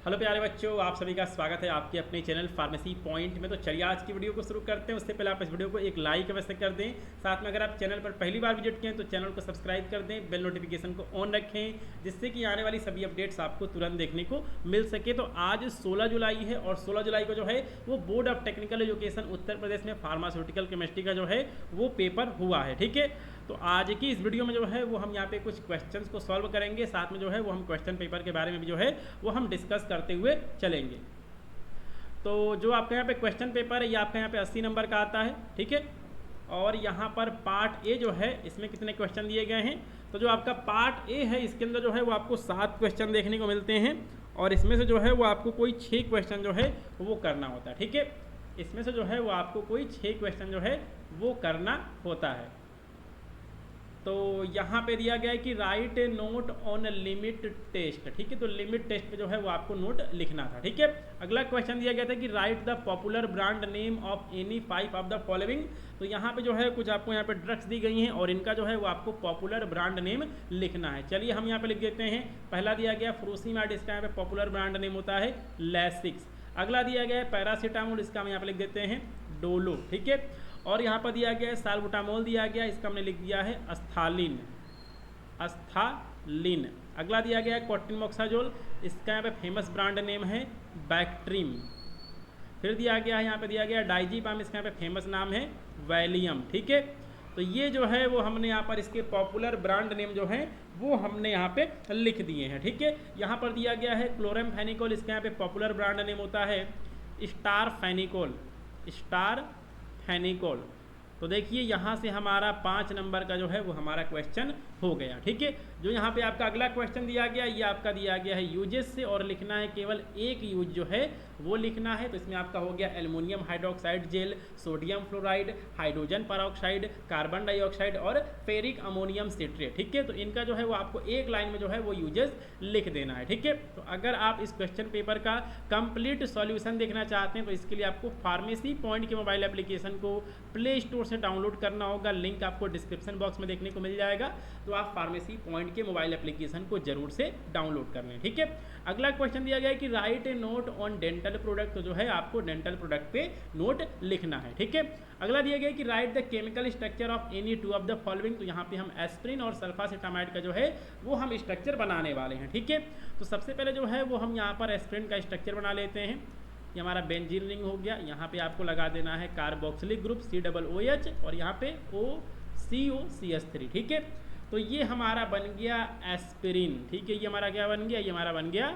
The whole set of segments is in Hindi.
हेलो प्यारे बच्चों, आप सभी का स्वागत है आपके अपने चैनल फार्मेसी पॉइंट में। तो चलिए आज की वीडियो को शुरू करते हैं। उससे पहले आप इस वीडियो को एक लाइक अवश्य कर दें। साथ में अगर आप चैनल पर पहली बार विजिट किए तो चैनल को सब्सक्राइब कर दें, बेल नोटिफिकेशन को ऑन रखें, जिससे कि आने वाली सभी अपडेट्स आपको तुरंत देखने को मिल सके। तो आज 16 जुलाई है और 16 जुलाई को जो है वो board of technical education Uttar Pradesh में फार्मास्यूटिकल केमिस्ट्री का जो है वो पेपर हुआ है। ठीक है, तो आज की इस वीडियो में जो है वो हम यहाँ पे कुछ क्वेश्चंस को सॉल्व करेंगे। साथ में जो है वो हम क्वेश्चन पेपर के बारे में भी जो है वो हम डिस्कस करते हुए चलेंगे। तो जो आपका यहाँ पे क्वेश्चन पेपर है ये आपका यहाँ पे 80 नंबर का आता है। ठीक है, और यहाँ पर पार्ट ए जो है इसमें कितने क्वेश्चन दिए गए हैं, तो जो आपका पार्ट ए है इसके अंदर जो है वो आपको 7 क्वेश्चन देखने को मिलते हैं और इसमें से जो है वो आपको कोई 6 क्वेश्चन जो है वो करना होता है। ठीक है, इसमें से जो है वो आपको कोई 6 क्वेश्चन जो है वो करना होता है। तो यहाँ पे दिया गया है कि write a note on limit test. ठीक है, तो लिमिट टेस्ट पे जो है वो आपको नोट लिखना था। ठीक है, अगला क्वेश्चन दिया गया था कि right the popular brand name of any 5 of the following. तो यहाँ पे जो है कुछ आपको यहाँ पे ड्रग्स दी गई हैं और इनका जो है वो आपको पॉपुलर ब्रांड नेम लिखना है। चलिए हम यहाँ पे लिख देते हैं। पहला दिया गया फ्रोसीमैड, इसका यहाँ पे पॉपुलर ब्रांड नेम होता है लैसिक्स। अगला दिया गया है पैरासीटामोल, इसका हम यहाँ पे लिख देते हैं डोलो। ठीक है, और यहाँ पर दिया गया है साल्बुटामोल दिया गया, इसका हमने लिख दिया है अस्थालिन। अगला दिया गया है कोटिनमोक्साजोल, इसका यहाँ पे फेमस ब्रांड नेम है बैक्ट्रीम। फिर दिया गया है यहाँ पे दिया गया है डाइजीपाम, इसका यहाँ पे फेमस नाम है वैलियम। ठीक है, तो ये जो है वो हमने यहाँ पर इसके पॉपुलर ब्रांड नेम जो है वो हमने यहाँ पे लिख दिए हैं। ठीक है, यहाँ पर दिया गया है क्लोरेमफेनिकोल, इसका यहाँ पे पॉपुलर ब्रांड नेम होता है स्टारफेनिकोल। तो देखिए यहाँ से हमारा 5 नंबर का जो है वो हमारा क्वेश्चन हो गया। ठीक है, जो यहाँ पे आपका अगला क्वेश्चन दिया गया ये आपका दिया गया है यूजेस से और लिखना है केवल एक यूज जो है वो लिखना है। तो इसमें आपका हो गया aluminium hydroxide gel, sodium fluoride, hydrogen peroxide, carbon dioxide और फेरिक अमोनियम सिट्रेट। ठीक है, तो इनका जो है वो आपको एक लाइन में जो है वो यूजेस लिख देना है। ठीक है, तो अगर आप इस क्वेश्चन पेपर का कंप्लीट सॉल्यूशन देखना चाहते हैं तो इसके लिए आपको फार्मेसी पॉइंट के मोबाइल एप्लीकेशन को प्ले स्टोर से डाउनलोड करना होगा। लिंक आपको डिस्क्रिप्शन बॉक्स में देखने को मिल जाएगा। तो आप फार्मेसी पॉइंट के मोबाइल एप्लीकेशन को जरूर से डाउनलोड कर लें। ठीक है, अगला क्वेश्चन दिया गया है कि write a note on dental product. तो जो है आपको डेंटल प्रोडक्ट पे नोट लिखना है। ठीक है, अगला दिया गया है कि right the chemical structure of any 2 of the following. तो यहाँ पे हम एस्प्रिन और सल्फासेटामाइड का जो है वो हम स्ट्रक्चर बनाने वाले हैं। ठीक है, तो सबसे पहले जो है वो हम यहाँ पर एस्प्रिन का स्ट्रक्चर बना लेते हैं। ये हमारा बेंजीन रिंग हो गया, यहाँ पे आपको लगा देना है कार्बोक्सिलिक ग्रुप COOH और यहाँ पे OCOCH3। ठीक है, तो ये हमारा बन गया एस्पिरिन। ठीक है, ये हमारा क्या बन गया, ये हमारा बन गया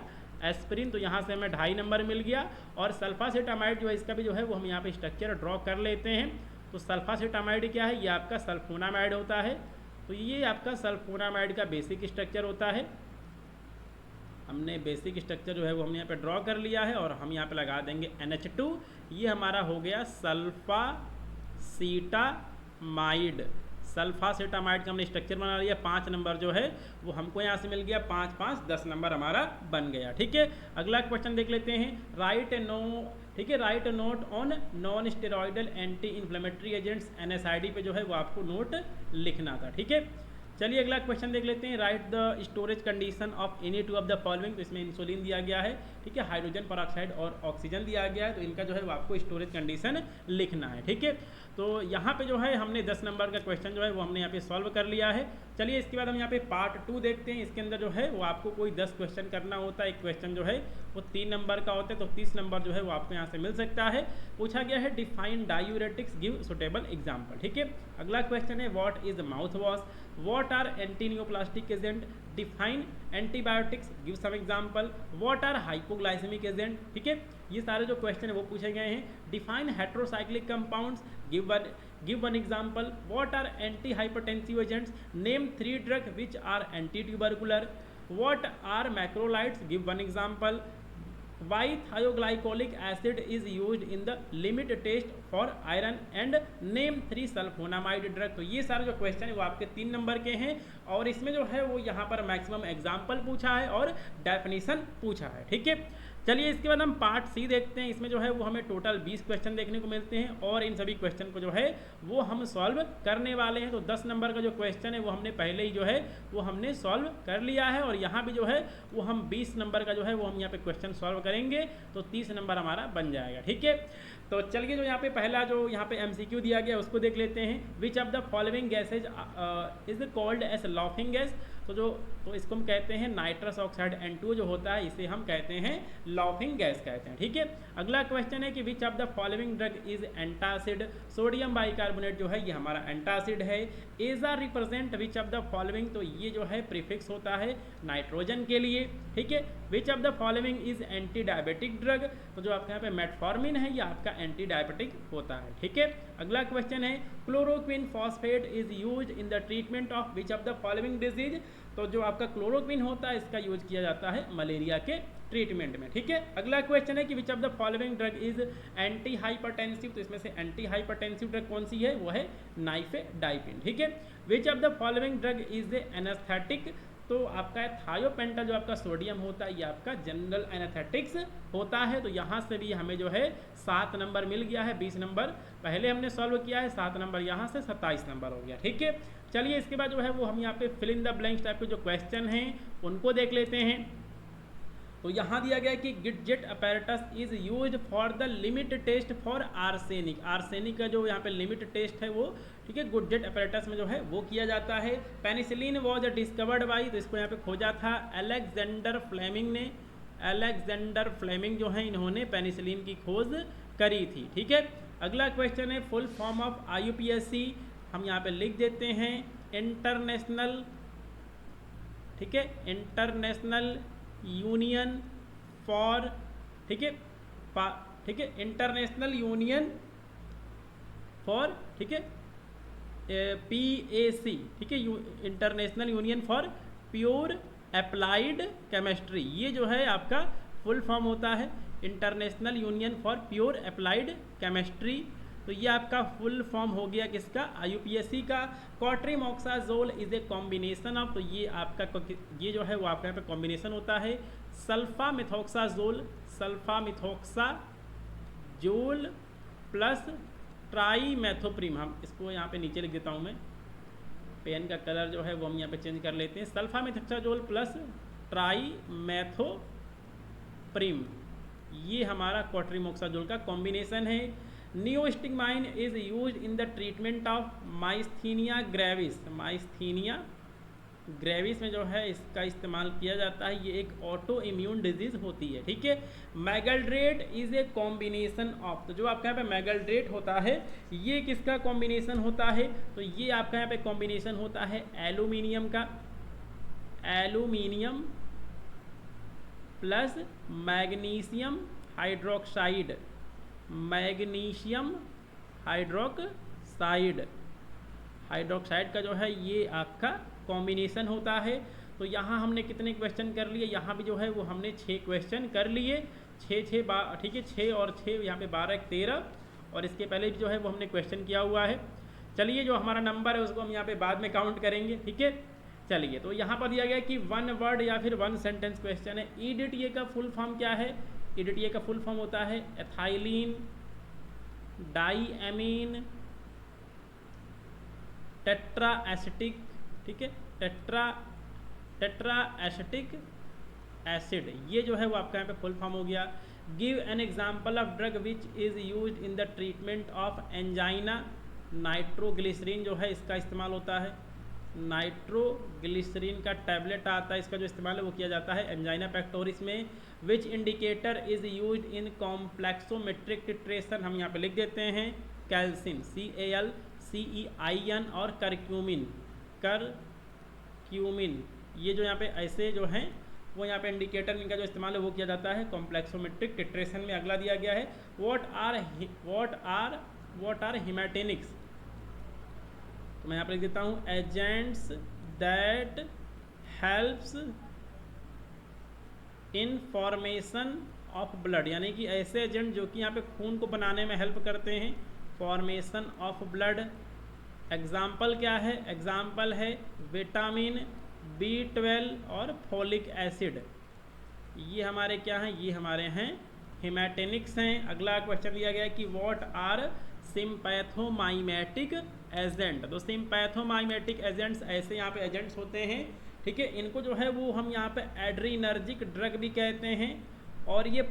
एस्पिरिन। तो यहाँ से हमें 2.5 नंबर मिल गया। और सल्फासेटामाइड जो है इसका भी जो है वो हम यहाँ पे स्ट्रक्चर ड्रॉ कर लेते हैं। तो सल्फासेटामाइड क्या है, ये आपका सल्फोनामाइड होता है। तो ये आपका सल्फोनामाइड का बेसिक स्ट्रक्चर होता है। हमने बेसिक स्ट्रक्चर जो है वो हमने यहाँ पे ड्रॉ कर लिया है और हम यहाँ पे लगा देंगे NH2। ये हमारा हो गया सल्फासीटामाइड। सल्फासेटामाइड का हमने स्ट्रक्चर बना लिया। 5 नंबर जो है वो हमको यहाँ से मिल गया। 5 5 10 नंबर हमारा बन गया। ठीक है, अगला क्वेश्चन देख लेते हैं। Right a note on non steroidal anti inflammatory agents NSAID पे जो है वो आपको नोट लिखना था। ठीक है, चलिए अगला क्वेश्चन देख लेते हैं। Right the storage condition of any 2 of the following. तो इसमें इंसुलिन दिया गया है। ठीक है, हाइड्रोजन परऑक्साइड और ऑक्सीजन दिया गया है। तो इनका जो है वो आपको स्टोरेज कंडीशन लिखना है। ठीक है, तो यहाँ पे जो है हमने 10 नंबर का क्वेश्चन जो है वो हमने यहाँ पे सॉल्व कर लिया है। चलिए इसके बाद हम यहाँ पे पार्ट 2 देखते हैं। इसके अंदर जो है वो आपको कोई 10 क्वेश्चन करना होता है। एक क्वेश्चन जो है वो 3 नंबर का होता है, तो 30 नंबर जो है वो आपको यहाँ से मिल सकता है। पूछा गया है define diuretics, give suitable example. ठीक है, अगला क्वेश्चन है what is mouth wash, what are antineoplastic agent, define antibiotics, give some example, what are hypoglycaemic agent. ठीक है, ये सारे जो क्वेश्चन है वो पूछे गए हैं। Define heterocyclic compounds, give one example, what are anti hypertensive agents, name 3 drug which are anti tubercular, what are macrolides, give one example, why thioglycolic acid is used in the limit test for iron and name 3 sulphonamide drug. तो ये सारे जो क्वेश्चन है वो आपके 3 नंबर के हैं और इसमें जो है वो यहाँ पर मैक्सिमम एग्जाम्पल पूछा है और डेफिनेशन पूछा है। ठीक है, चलिए इसके बाद हम पार्ट सी देखते हैं। इसमें जो है वो हमें टोटल 20 क्वेश्चन देखने को मिलते हैं और इन सभी क्वेश्चन को जो है वो हम सॉल्व करने वाले हैं। तो 10 नंबर का जो क्वेश्चन है वो हमने पहले ही जो है वो हमने सॉल्व कर लिया है और यहाँ भी जो है वो हम 20 नंबर का जो है वो हम यहाँ पे क्वेश्चन सॉल्व करेंगे तो 30 नंबर हमारा बन जाएगा। ठीक है, तो चलिए जो यहाँ पे पहला जो यहाँ पे MCQ दिया गया उसको देख लेते हैं। Which of the following gases is called as laughing gas. तो इसको हम कहते हैं नाइट्रस ऑक्साइड N2 जो होता है इसे हम कहते हैं लाफिंग गैस कहते हैं। ठीक है, अगला क्वेश्चन है कि विच of the following drug is antacid. Sodium bicarbonate जो है ये हमारा एंटासिड है। एजा represent which of the following, तो ये जो है प्रीफिक्स होता है नाइट्रोजन के लिए। ठीक है, विच of the following is anti diabetic drug, तो जो आपके यहाँ पे मेटफॉर्मिन है ये आपका एंटी डायबिटिक होता है। ठीक है, अगला क्वेश्चन है chloroquine phosphate is use in the treatment of which of the following disease. तो जो आपका क्लोरोक्विन होता है इसका यूज किया जाता है मलेरिया के ट्रीटमेंट में। ठीक है, अगला क्वेश्चन है कि विच of the following drug is anti hypertensive. तो इसमें से एंटी हाइपरटेंसिव ड्रग कौन सी है, वो है नाइफेडाइपिन। ठीक है, विच of the following drug is anaesthetic. तो आपका थायोपेंटा जो आपका सोडियम होता है ये आपका जनरल एनेस्थेटिक्स होता है। तो यहाँ से भी हमें जो है 7 नंबर मिल गया है। 20 नंबर पहले हमने सॉल्व किया है, 7 नंबर यहाँ से 27 नंबर हो गया। ठीक है, चलिए इसके बाद जो है वो हम यहाँ पे fill in the blanks type के जो क्वेश्चन हैं उनको देख लेते हैं। तो यहाँ दिया गया है कि Gutzeit apparatus is used for the limit test for arsenic. Arsenic का जो यहाँ पे लिमिट टेस्ट है वो, ठीक है, गिटजेट अपैरेटस में जो है वो किया जाता है। पेनिसिलिन वॉज डिस्कवर्ड बाई, तो इसको यहाँ पे खोजा था अलेक्जेंडर फ्लेमिंग ने। अलेक्जेंडर फ्लेमिंग जो है इन्होंने पेनिसिलिन की खोज करी थी। ठीक है, अगला क्वेश्चन है फुल फॉर्म ऑफ IUPAC। हम यहाँ पे लिख देते हैं इंटरनेशनल, ठीक है, इंटरनेशनल यूनियन फॉर, ठीक है, ठीक है, इंटरनेशनल यूनियन फॉर, ठीक है, PAC, ठीक है, international union for pure applied chemistry. ये जो है आपका फुल फॉर्म होता है international union for pure applied chemistry. तो ये आपका फुल फॉर्म हो गया किसका, IUPAC का। क्वाट्रीमोक्साजोल इज ए कॉम्बिनेशन ऑफ, तो ये आपका ये जो है वो आपका यहाँ पे कॉम्बिनेशन होता है सल्फामिथोक्साजोल, सल्फामिथोक्साजोल प्लस ट्राईमेथोप्रिम। हम इसको यहाँ पे नीचे लिख देता हूँ मैं, पेन का कलर जो है वो हम यहाँ पे चेंज कर लेते हैं। सल्फामिथोक्साजोल प्लस ट्राईमेथोप्रिम, ये हमारा क्वाट्रीमोक्साजोल का कॉम्बिनेशन है। Neostigmine is use in the treatment of myasthenia gravis. Myasthenia gravis में जो है इसका इस्तेमाल किया जाता है, ये एक ऑटो इम्यून डिजीज होती है। ठीक है, मैगल्ड्रेट इज ए कॉम्बिनेशन ऑफ, तो जो आपके यहाँ पे मैगल्ड्रेट होता है ये किसका कॉम्बिनेशन होता है, तो ये आपका यहाँ पे कॉम्बिनेशन होता है एल्यूमिनियम का, aluminium plus magnesium hydroxide, magnesium hydroxide, hydroxide का जो है ये आपका कॉम्बिनेशन होता है। तो यहाँ हमने कितने क्वेश्चन कर लिए, यहाँ भी जो है वो हमने 6 क्वेश्चन कर लिए, 6 ठीक है, 6 और 6 यहाँ पे 12 13, और इसके पहले भी जो है वो हमने क्वेश्चन किया हुआ है। चलिए जो हमारा नंबर है उसको हम यहाँ पे बाद में काउंट करेंगे। ठीक है, चलिए तो यहाँ पर दिया गया कि 1 वर्ड या फिर 1 सेंटेंस क्वेश्चन है। EDTA का फुल फॉर्म क्या है, EDTA का फुल फॉर्म होता है एथाइलिन डाईएमीन टेट्रा एसिटिक, ठीक है, टेट्रा एसिटिक एसिड, ये जो है वो आपका यहाँ पे फुल फॉर्म हो गया। Give an example of drug which is use in the treatment of angina. Nitroglycerine जो है इसका इस्तेमाल होता है, नाइट्रोग्लिसरीन का टैबलेट आता है, इसका जो इस्तेमाल है वो किया जाता है एंजाइना पेक्टोरिस में। Which indicator is use in complexometric titration, हम यहाँ पे लिख देते हैं कैल्सिन, CALCEIN, और करक्यूमिन, ये जो यहाँ पे ऐसे जो हैं वो यहाँ पे इंडिकेटर इनका जो इस्तेमाल है वो किया जाता है कॉम्प्लेक्सोमेट्रिक टिट्रेशन में। अगला दिया गया है व्हाट आर हिमेटेनिक्स, तो मैं यहाँ पर लिख देता हूँ agents that helps in formation of blood, यानी कि ऐसे एजेंट जो कि यहाँ पे खून को बनाने में हेल्प करते हैं, फॉर्मेशन ऑफ ब्लड। एग्जाम्पल क्या है? एग्जाम्पल है विटामिन B12 और फोलिक एसिड। ये हमारे क्या हैं? ये हमारे हैं हेमाटेनिक्स हैं। अगला क्वेश्चन दिया गया है कि व्हाट आर सिम्पैथोमाइमेटिक एजेंट। तो सिम्पैथोमाइमेटिक एजेंट्स ऐसे यहाँ पे एजेंट्स होते हैं, ठीक है। इनको जो है वो हम यहाँ पे एड्रीनर्जिक ड्रग भी कहते हैं और ये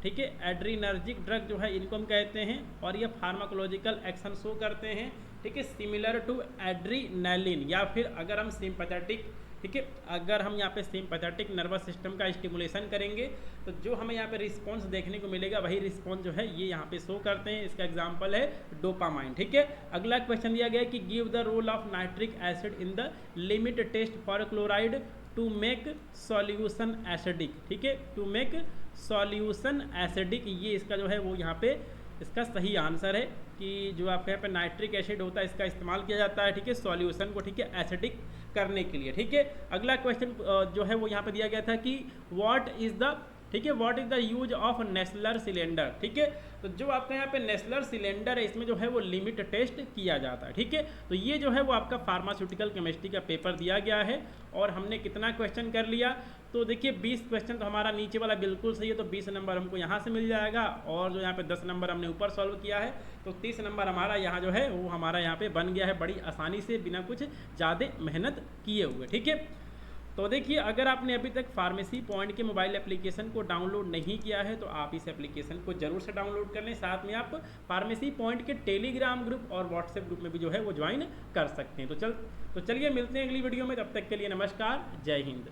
ठीक है, एड्रीनर्जिक ड्रग जो है इनको हम कहते हैं और ये फार्माकोलॉजिकल एक्शन शो करते हैं, ठीक है, सिमिलर टू एड्रीनलिन। या फिर अगर हम सिंपैथेटिक, ठीक है, अगर हम यहाँ पे सिंपैथेटिक नर्वस सिस्टम का स्टिमुलेशन करेंगे तो जो हमें यहाँ पे रिस्पांस देखने को मिलेगा वही रिस्पांस जो है ये यहाँ पे शो करते हैं। इसका एग्जांपल है डोपामाइन, ठीक है। अगला क्वेश्चन दिया गया है कि give the role of nitric acid in the limit test for chloride to make solution acidic, ठीक है, टू मेक सॉल्यूशन एसिडिक। ये इसका जो है वो यहाँ पे इसका सही आंसर है कि जो आपके यहाँ पे नाइट्रिक एसिड होता है इसका इस्तेमाल किया जाता है, ठीक है, सॉल्यूशन को, ठीक है, एसिडिक करने के लिए, ठीक है। अगला क्वेश्चन जो है वो यहाँ पे दिया गया था कि व्हाट इज द, ठीक है, what is the use of Nessler cylinder, ठीक है। तो जो आपका यहाँ पे नेस्लर सिलेंडर है इसमें जो है वो लिमिट टेस्ट किया जाता है, ठीक है। तो ये जो है वो आपका फार्मास्यूटिकल केमिस्ट्री का पेपर दिया गया है और हमने कितना क्वेश्चन कर लिया? तो देखिए 20 क्वेश्चन तो हमारा नीचे वाला बिल्कुल सही है, तो 20 नंबर हमको यहाँ से मिल जाएगा और जो यहाँ पे 10 नंबर हमने ऊपर सॉल्व किया है तो 30 नंबर हमारा यहाँ जो है वो हमारा यहाँ पे बन गया है बड़ी आसानी से, बिना कुछ ज़्यादा मेहनत किए हुए, ठीक है। तो देखिए अगर आपने अभी तक फार्मेसी पॉइंट के मोबाइल एप्लीकेशन को डाउनलोड नहीं किया है तो आप इस एप्लीकेशन को जरूर से डाउनलोड कर लें। साथ में आप फार्मेसी पॉइंट के टेलीग्राम ग्रुप और व्हाट्सएप ग्रुप में भी जो है वो ज्वाइन कर सकते हैं। तो चलिए मिलते हैं अगली वीडियो में, तब तक के लिए नमस्कार, जय हिंद।